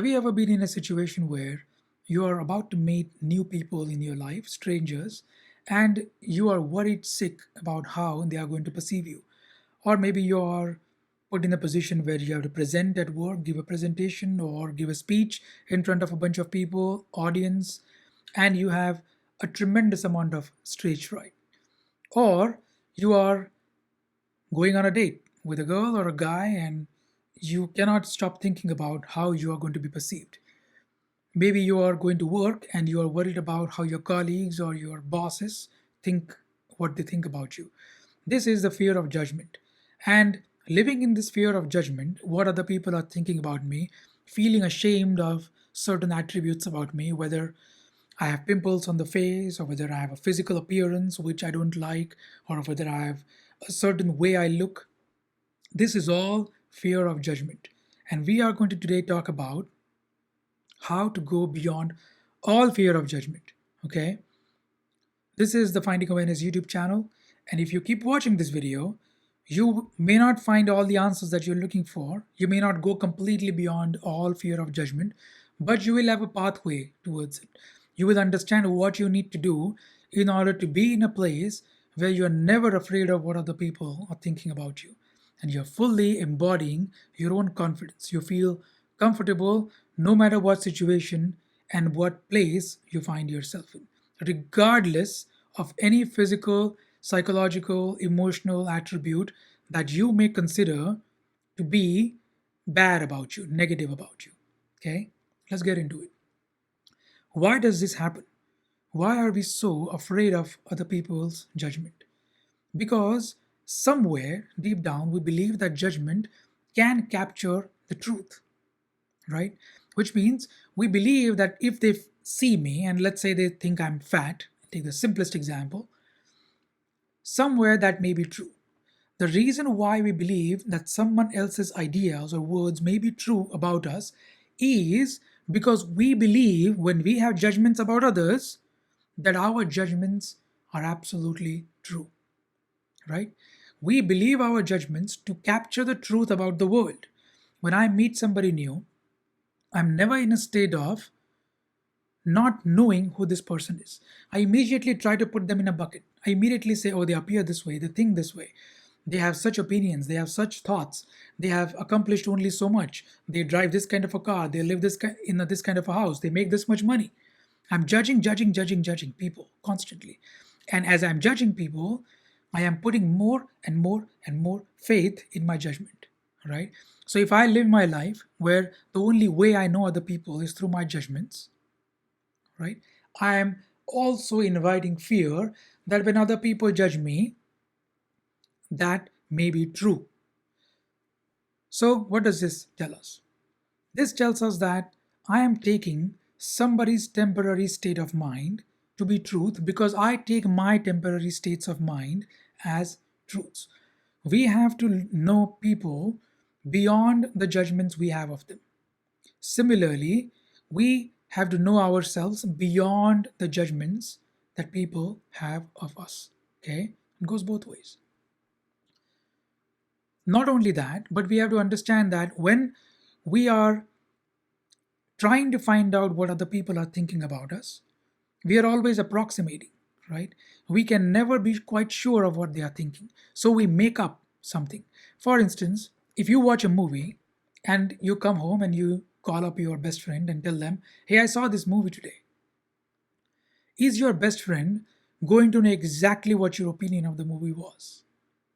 Have you ever been in a situation where you are about to meet new people in your life, strangers, and you are worried sick about how they are going to perceive you? Or maybe you are put in a position where you have to present at work, give a presentation, or give a speech in front of a bunch of people, audience, and you have a tremendous amount of stage fright. Or you are going on a date with a girl or a guy and you cannot stop thinking about how you are going to be perceived. Maybe you are going to work and you are worried about how your colleagues or your bosses think what they think about you. This is the fear of judgment. And living in this fear of judgment, what other people are thinking about me, feeling ashamed of certain attributes about me, whether I have pimples on the face, or whether I have a physical appearance which I don't like, or whether I have a certain way I look. This is all fear of judgment. And we are going to today talk about how to go beyond all fear of judgment. Okay, this is the Finding Awareness YouTube channel, and if you keep watching this video, you may not find all the answers that you're looking for. You may not go completely beyond all fear of judgment, but you will have a pathway towards it. You will understand what you need to do in order to be in a place where you're never afraid of what other people are thinking about you, and you're fully embodying your own confidence. You feel comfortable no matter what situation and what place you find yourself in, regardless of any physical, psychological, emotional attribute that you may consider to be bad about you, negative about you. Okay, let's get into it. Why does this happen? Why are we so afraid of other people's judgment? Because somewhere deep down we believe that judgment can capture the truth, right? Which means we believe that if they see me and let's say they think I'm fat, take the simplest example, somewhere that may be true. The reason why we believe that someone else's ideas or words may be true about us is because we believe when we have judgments about others that our judgments are absolutely true, right? We believe our judgments to capture the truth about the world. When I meet somebody new, I'm never in a state of not knowing who this person is. I immediately try to put them in a bucket. I immediately say, oh, they appear this way, they think this way, they have such opinions, they have such thoughts, they have accomplished only so much, they drive this kind of a car, they live this kind of a house, they make this much money. I'm judging people constantly. And as I'm judging people, I am putting more and more and more faith in my judgment, right? So if I live my life where the only way I know other people is through my judgments, right? I am also inviting fear that when other people judge me, that may be true. So, what does this tell us? This tells us that I am taking somebody's temporary state of mind to be truth because I take my temporary states of mind as truths. We have to know people beyond the judgments we have of them. Similarly, we have to know ourselves beyond the judgments that people have of us. Okay? It goes both ways. Not only that, but we have to understand that when we are trying to find out what other people are thinking about us, we are always approximating, right? We can never be quite sure of what they are thinking. So we make up something. For instance, if you watch a movie and you come home and you call up your best friend and tell them, hey, I saw this movie today. Is your best friend going to know exactly what your opinion of the movie was?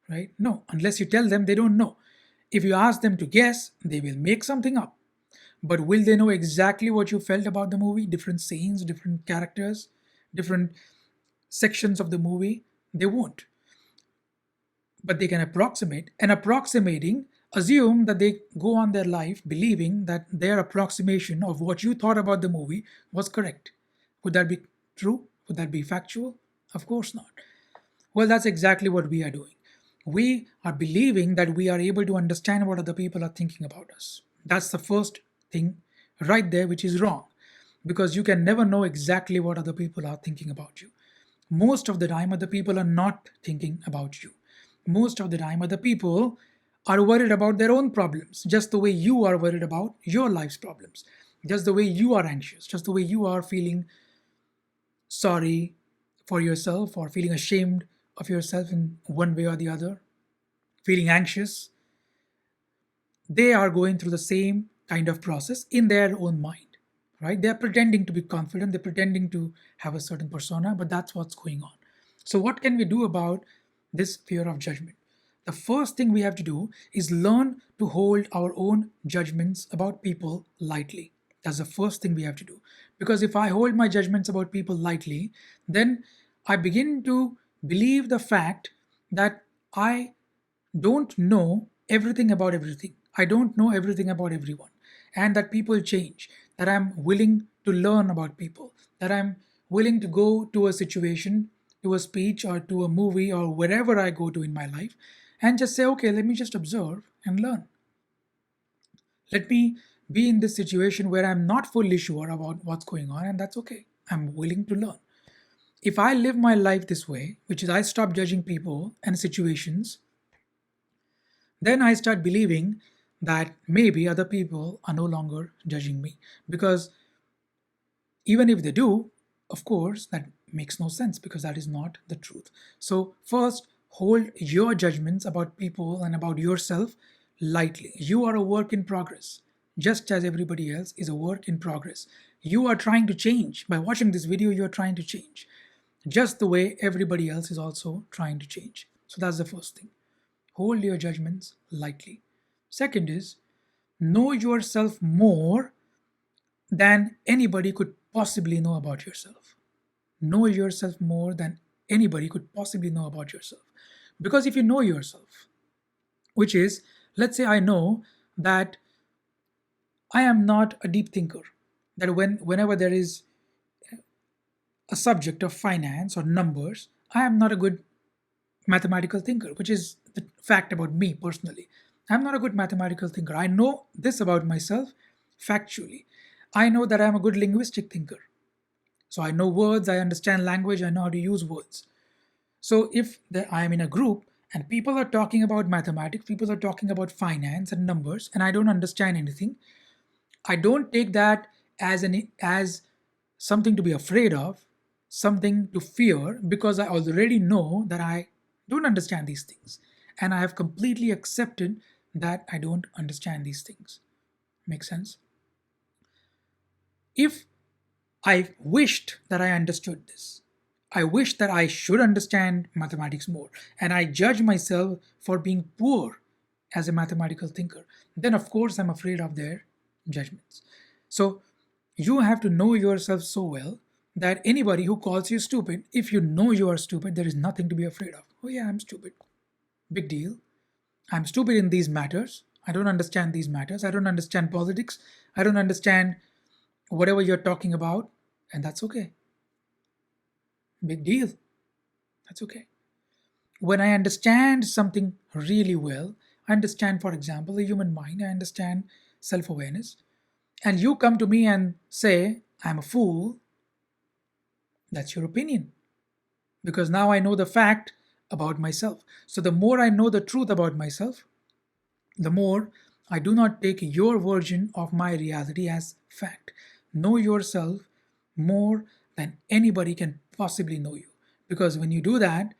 Right? No, unless you tell them, they don't know. If you ask them to guess, they will make something up. But will they know exactly what you felt about the movie? Different scenes, different characters, different sections of the movie? They won't. But they can approximate, and approximating, assume that they go on their life believing that their approximation of what you thought about the movie was correct. Would that be true? Would that be factual? Of course not. Well, that's exactly what we are doing. We are believing that we are able to understand what other people are thinking about us. That's the first thing right there, which is wrong, because you can never know exactly what other people are thinking about you. Most of the time, other people are not thinking about you. Most of the time, other people are worried about their own problems, just the way you are worried about your life's problems. just the way you are anxious, just the way you are feeling sorry for yourself or feeling ashamed of yourself in one way or the other, feeling anxious, they are going through the same kind of process in their own mind, right? They're pretending to be confident, they're pretending to have a certain persona, but that's what's going on. So, what can we do about this fear of judgment? The first thing we have to do is learn to hold our own judgments about people lightly. That's the first thing we have to do. Because if I hold my judgments about people lightly, then I begin to believe the fact that I don't know everything about everything. I don't know everything about everyone. And that people change, that I'm willing to learn about people, that I'm willing to go to a situation, to a speech, or to a movie, or wherever I go to in my life, and just say, okay, let me just observe and learn. Let me be in this situation where I'm not fully sure about what's going on, and that's okay. I'm willing to learn. If I live my life this way, which is I stop judging people and situations, then I start believing that maybe other people are no longer judging me. Because even if they do, of course, that makes no sense because that is not the truth. So, first, hold your judgments about people and about yourself lightly. You are a work in progress, just as everybody else is a work in progress. You are trying to change. By watching this video, you are trying to change, just the way everybody else is also trying to change. So, that's the first thing. Hold your judgments lightly. Second is, know yourself more than anybody could possibly know about yourself. Know yourself more than anybody could possibly know about yourself. Because if you know yourself, which is, let's say I know that I am not a deep thinker, that whenever there is a subject of finance or numbers, I am not a good mathematical thinker, which is the fact about me personally. I'm not a good mathematical thinker. I know this about myself factually. I know that I'm a good linguistic thinker. So I know words, I understand language, I know how to use words. So if I'm in a group and people are talking about mathematics, people are talking about finance and numbers, and I don't understand anything, I don't take that as something to be afraid of, something to fear, because I already know that I don't understand these things. And I have completely accepted that I don't understand these things. Make sense? If I wished that I understood this, I wish that I should understand mathematics more, and I judge myself for being poor as a mathematical thinker, then of course I'm afraid of their judgments. So you have to know yourself so well that anybody who calls you stupid, if you know you are stupid, there is nothing to be afraid of. Oh, yeah, I'm stupid. Big deal. I'm stupid in these matters. I don't understand these matters. I don't understand politics. I don't understand whatever you're talking about, and that's okay. Big deal. That's okay. When I understand something really well, I understand, for example, the human mind, I understand self awareness, and you come to me and say, I'm a fool, that's your opinion. Because now I know the fact about myself. So the more I know the truth about myself, the more I do not take your version of my reality as fact. Know yourself more than anybody can possibly know you. Because when you do that,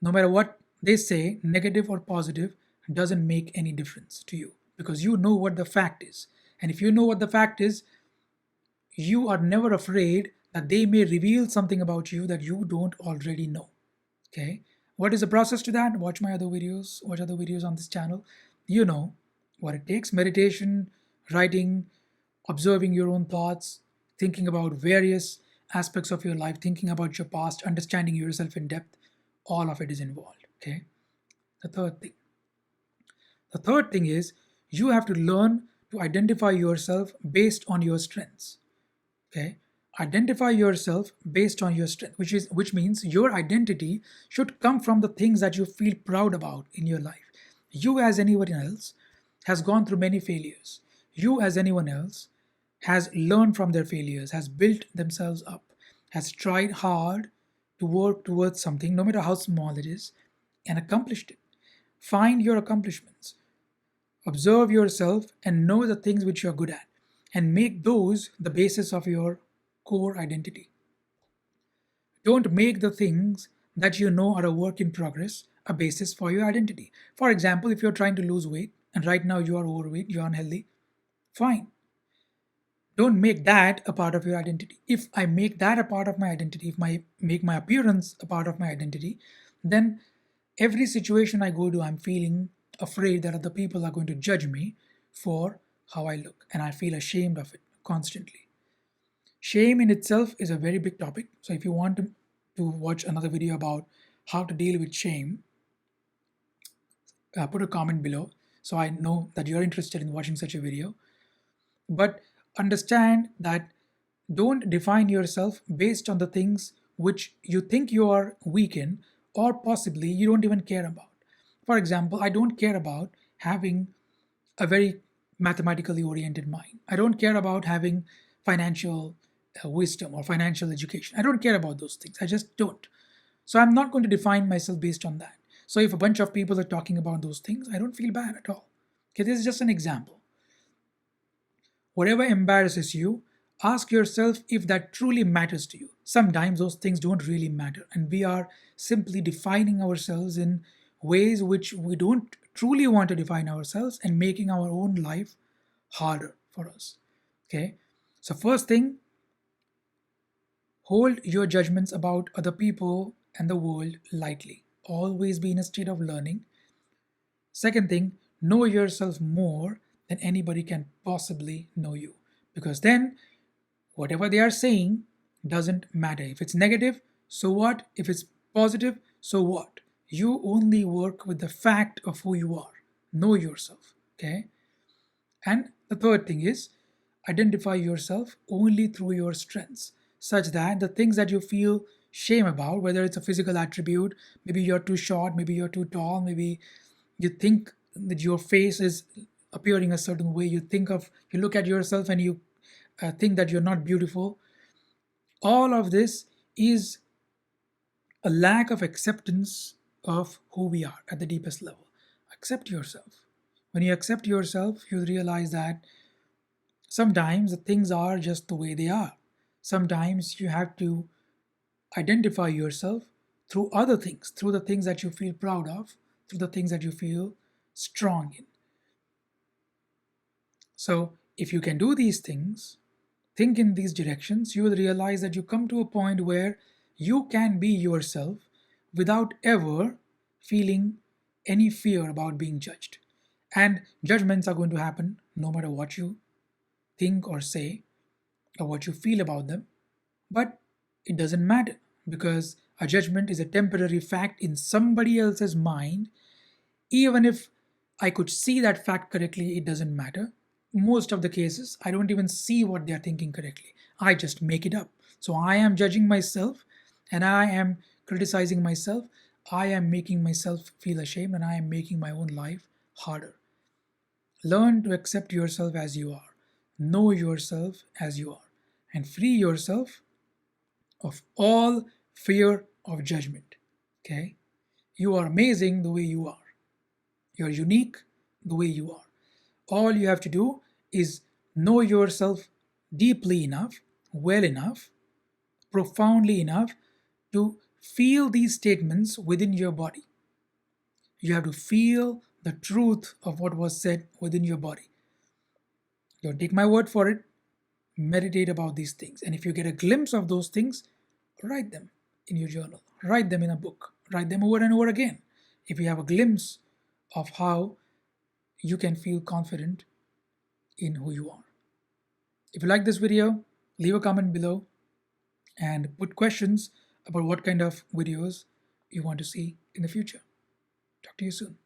no matter what they say, negative or positive, doesn't make any difference to you because you know what the fact is. And if you know what the fact is, you are never afraid that they may reveal something about you that you don't already know. Okay, what is the process to that? Watch my other videos, watch other videos on this channel. You know what it takes: meditation, writing, observing your own thoughts, thinking about various aspects of your life, thinking about your past, understanding yourself in depth. All of it is involved. Okay, the third thing. The third thing is you have to learn to identify yourself based on your strengths. Okay, identify yourself based on your strength, which means your identity should come from the things that you feel proud about in your life. You as anyone else has gone through many failures. You as anyone else has learned from their failures, has built themselves up, has tried hard to work towards something, no matter how small it is, and accomplished it. Find your accomplishments. Observe yourself and know the things which you are good at. and make those the basis of your core identity. Don't make the things that you know are a work in progress a basis for your identity. For example, if you're trying to lose weight and right now you are overweight, you're unhealthy, fine. Don't make that a part of your identity. If I make that a part of my identity, if I make my appearance a part of my identity, then every situation I go to, I'm feeling afraid that other people are going to judge me for how I look, and I feel ashamed of it constantly. Shame in itself is a very big topic. So if you want to watch another video about how to deal with shame, put a comment below so I know that you're interested in watching such a video. But understand that don't define yourself based on the things which you think you are weak in or possibly you don't even care about. For example, I don't care about having a very mathematically oriented mind. I don't care about having financial wisdom or financial education. I don't care about those things. I just don't. So I'm not going to define myself based on that. So if a bunch of people are talking about those things, I don't feel bad at all. Okay, this is just an example. Whatever embarrasses you, ask yourself if that truly matters to you. Sometimes those things don't really matter, and we are simply defining ourselves in ways which we don't truly want to define ourselves and making our own life harder for us. Okay, so first thing, hold your judgments about other people and the world lightly. Always be in a state of learning. Second thing, know yourself more than anybody can possibly know you. Because then, whatever they are saying doesn't matter. If it's negative, so what? If it's positive, so what? You only work with the fact of who you are. Know yourself. Okay? And the third thing is, identify yourself only through your strengths, such that the things that you feel shame about, whether it's a physical attribute, maybe you're too short, maybe you're too tall, maybe you think that your face is appearing a certain way, you look at yourself and you think that you're not beautiful. All of this is a lack of acceptance of who we are at the deepest level. Accept yourself. When you accept yourself, you realize that sometimes the things are just the way they are. Sometimes you have to identify yourself through other things, through the things that you feel proud of, through the things that you feel strong in. So, if you can do these things, think in these directions, you will realize that you come to a point where you can be yourself without ever feeling any fear about being judged. And judgments are going to happen no matter what you think or say or what you feel about them. But it doesn't matter because a judgment is a temporary fact in somebody else's mind. Even if I could see that fact correctly, it doesn't matter. Most of the cases, I don't even see what they are thinking correctly. I just make it up. So I am judging myself and I am criticizing myself. I am making myself feel ashamed and I am making my own life harder. Learn to accept yourself as you are, know yourself as you are, and free yourself of all fear of judgment. Okay? You are amazing the way you are. You're unique the way you are. All you have to do is know yourself deeply enough, well enough, profoundly enough to feel these statements within your body. You have to feel the truth of what was said within your body. Don't take my word for it. Meditate about these things. And if you get a glimpse of those things, write them in your journal, write them in a book, write them over and over again. If you have a glimpse of how you can feel confident in who you are. If you like this video, leave a comment below and put questions about what kind of videos you want to see in the future. Talk to you soon.